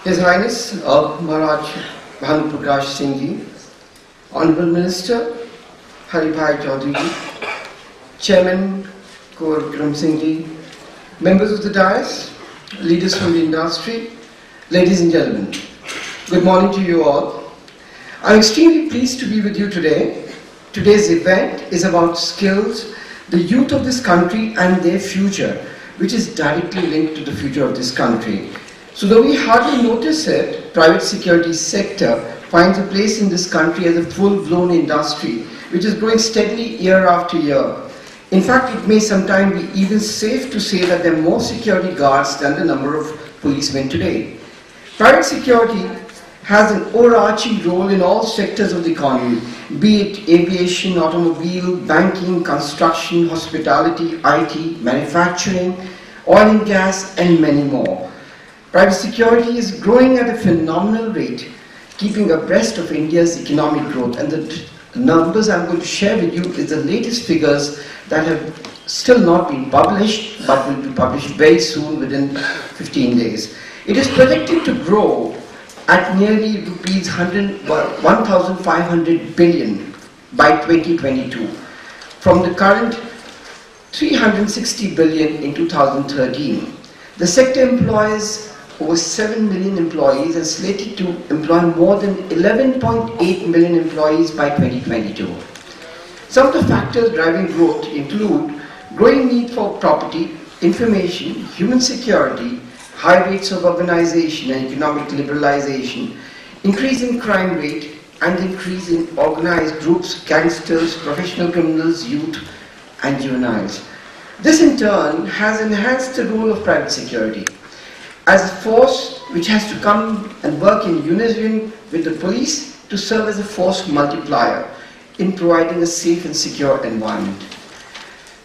His Highness Maharaj Bhanu Singh Ji, Honorable Minister Haribhai Chaudhary Ji, Chairman Kaur Kram Singh Ji, members of the dais, leaders from the industry, ladies and gentlemen, good morning to you all. I'm extremely pleased to be with you today. Today's event is about skills, the youth of this country and their future, which is directly linked to the future of this country. So though we hardly notice it, private security sector finds a place in this country as a full-blown industry, which is growing steadily year after year. In fact, it may sometimes be even safe to say that there are more security guards than the number of policemen today. Private security has an overarching role in all sectors of the economy, be it aviation, automobile, banking, construction, hospitality, IT, manufacturing, oil and gas, and many more. Private security is growing at a phenomenal rate, keeping abreast of India's economic growth. And the numbers I'm going to share with you is the latest figures that have still not been published, but will be published very soon, within 15 days. It is projected to grow at nearly rupees 1,500 billion by 2022, from the current 360 billion in 2013. The sector employs over 7 million employees and slated to employ more than 11.8 million employees by 2022. Some of the factors driving growth include growing need for property, information, human security, high rates of urbanization and economic liberalization, increase in crime rate, and increase in organized groups, gangsters, professional criminals, youth, and juveniles. This in turn has enhanced the role of private security as a force which has to come and work in unison with the police to serve as a force multiplier in providing a safe and secure environment.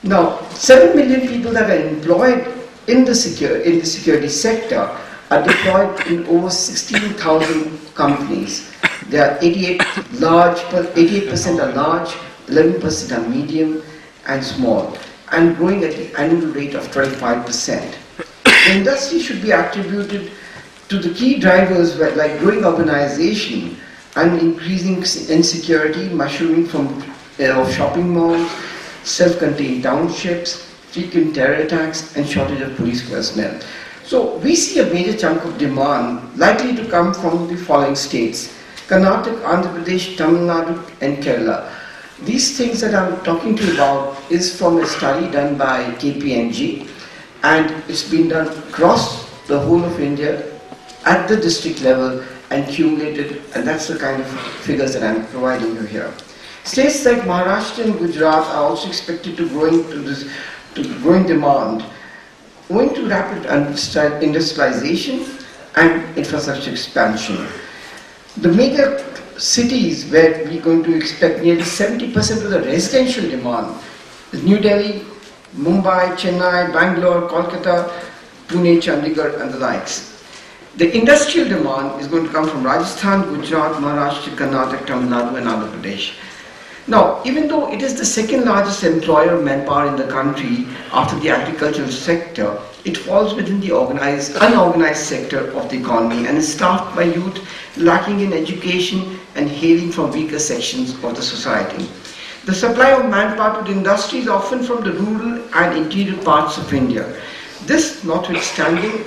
Now, 7 million people that are employed in the security sector are deployed in over 16,000 companies. There are 88% are large, 11% are medium and small, and growing at the annual rate of 25%. The industry should be attributed to the key drivers like growing urbanization and increasing insecurity, mushrooming from shopping malls, self-contained townships, frequent terror attacks, and shortage of police personnel. So we see a major chunk of demand likely to come from the following states: Karnataka, Andhra Pradesh, Tamil Nadu, and Kerala. These things that I'm talking to you about is from a study done by KPMG, and it's been done across the whole of India at the district level and cumulated, and that's the kind of figures that I'm providing you here. States like Maharashtra and Gujarat are also expected to grow into this growing demand owing to rapid industrialization and infrastructure expansion. The major cities where we're going to expect nearly 70% of the residential demand is New Delhi, Mumbai, Chennai, Bangalore, Kolkata, Pune, Chandigarh, and the likes. The industrial demand is going to come from Rajasthan, Gujarat, Maharashtra, Karnataka, Tamil Nadu, and Andhra Pradesh. Now, even though it is the second largest employer of manpower in the country after the agricultural sector, it falls within the unorganized sector of the economy and is staffed by youth lacking in education and hailing from weaker sections of the society. The supply of manpower to the industry is often from the rural and interior parts of India. This notwithstanding,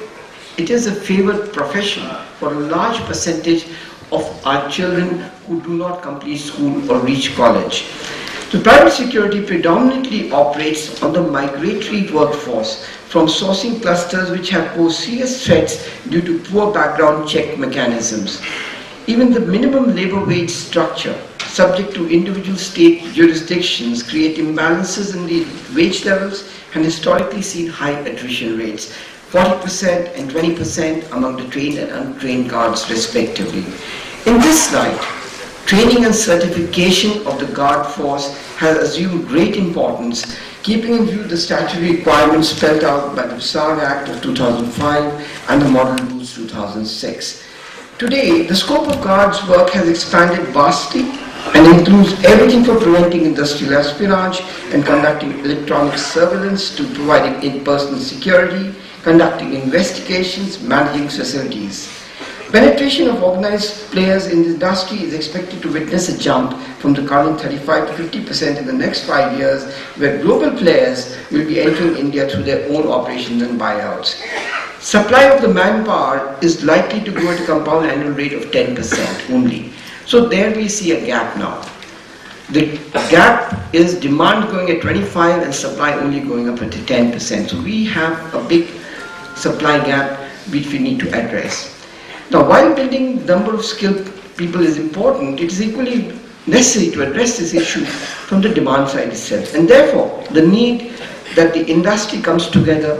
it is a favored profession for a large percentage of our children who do not complete school or reach college. The private security predominantly operates on the migratory workforce from sourcing clusters which have posed serious threats due to poor background check mechanisms. Even the minimum labor wage structure, subject to individual state jurisdictions, create imbalances in the wage levels and historically seen high attrition rates, 40% and 20% among the trained and untrained guards respectively. In this light, training and certification of the guard force has assumed great importance, keeping in view the statutory requirements spelled out by the Visar Act of 2005 and the Model Rules 2006. Today, the scope of guards' work has expanded vastly and includes everything from preventing industrial espionage and conducting electronic surveillance to providing in-person security, conducting investigations, managing facilities. Penetration of organized players in the industry is expected to witness a jump from the current 35 to 50% in the next 5 years, where global players will be entering India through their own operations and buyouts. Supply of the manpower is likely to grow at a compound annual rate of 10% only. So there we see a gap now. The gap is demand going at 25 and supply only going up at 10%. So we have a big supply gap which we need to address. Now, while building the number of skilled people is important, it is equally necessary to address this issue from the demand side itself. And therefore, the need that the industry comes together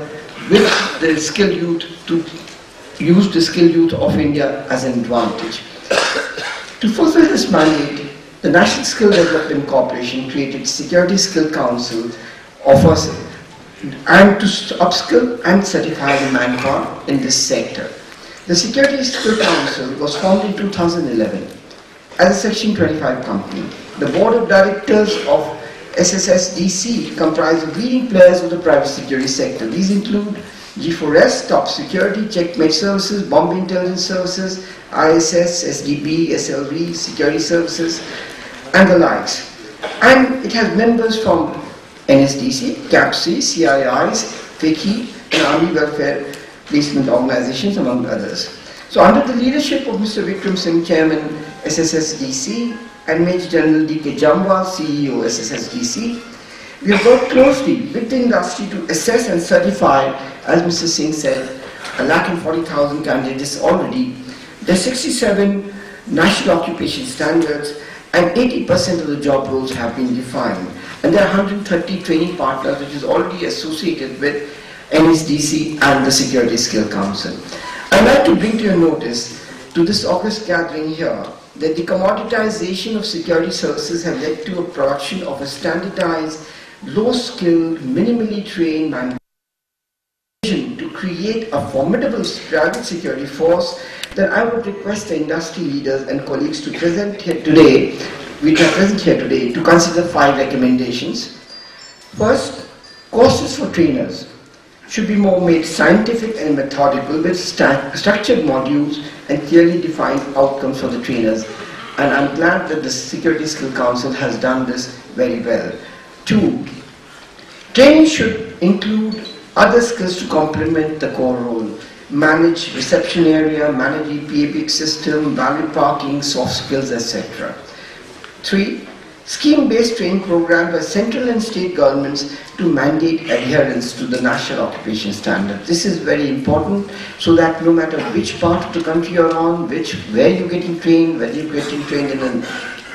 with the skilled youth to use the skilled youth of India as an advantage. To fulfill this mandate, the National Skill Development Corporation created Security Skill Council offers and to upskill and certify the manpower in this sector. The Security Skill Council was formed in 2011 as a Section 25 company. The board of directors of SSSDC comprise of leading players of the private security sector. These include G4S, Top Security, Checkmate Services, Bombay Intelligence Services, ISS, SDB, SLV, Security Services, and the likes. And it has members from NSDC, CAPC, CIIs, FICCI, and Army Welfare Policemen organizations, among others. So under the leadership of Mr. Vikram Singh, Chairman, SSSDC, and Major General D.K. Jamwal, CEO, SSSDC, we have worked closely with the industry to assess and certify, as Mr. Singh said, 140,000 candidates already. There are 67 national occupation standards and 80% of the job roles have been defined. And there are 130 training partners which is already associated with NSDC and the Security Skill Council. I'd like to bring to your notice to this August gathering here that the commoditization of security services has led to a production of a standardized, low-skilled, minimally trained manpower to create a formidable private security force that I would request the industry leaders and colleagues to present here today, to consider 5 recommendations. First, courses for trainers should be more made scientific and methodical with structured modules and clearly defined outcomes for the trainers. And I'm glad that the Security Skill Council has done this very well. 2, training should include other skills to complement the core role. Manage reception area, manage EPA system, value parking, soft skills, etc. 3, scheme-based training program by central and state governments to mandate adherence to the national occupation standard. This is very important so that no matter which part of the country you're on, where you're getting trained, whether you're getting trained in an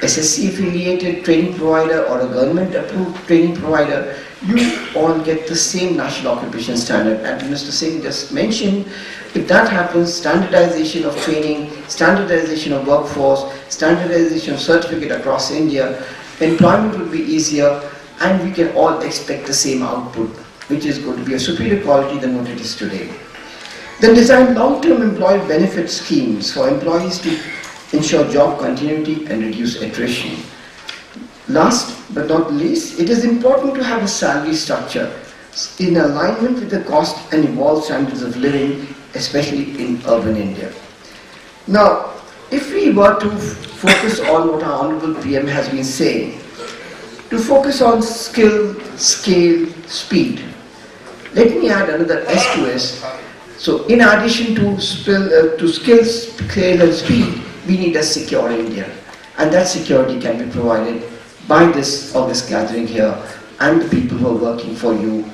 SSC affiliated training provider or a government approved training provider, you all get the same national occupation standard. And Mr. Singh just mentioned, if that happens, standardization of training, standardization of workforce, standardization of certificate across India, employment will be easier and we can all expect the same output, which is going to be a superior quality than what it is today. Then design long-term employee benefit schemes for employees to ensure job continuity and reduce attrition. Last but not least, it is important to have a salary structure in alignment with the cost and evolved standards of living, especially in urban India. Now, if we were to focus on what our Honorable PM has been saying, to focus on skill, scale, speed, let me add another S to S. So in addition to skills, scale and speed, we need a secure India. And that security can be provided by this August gathering here and the people who are working for you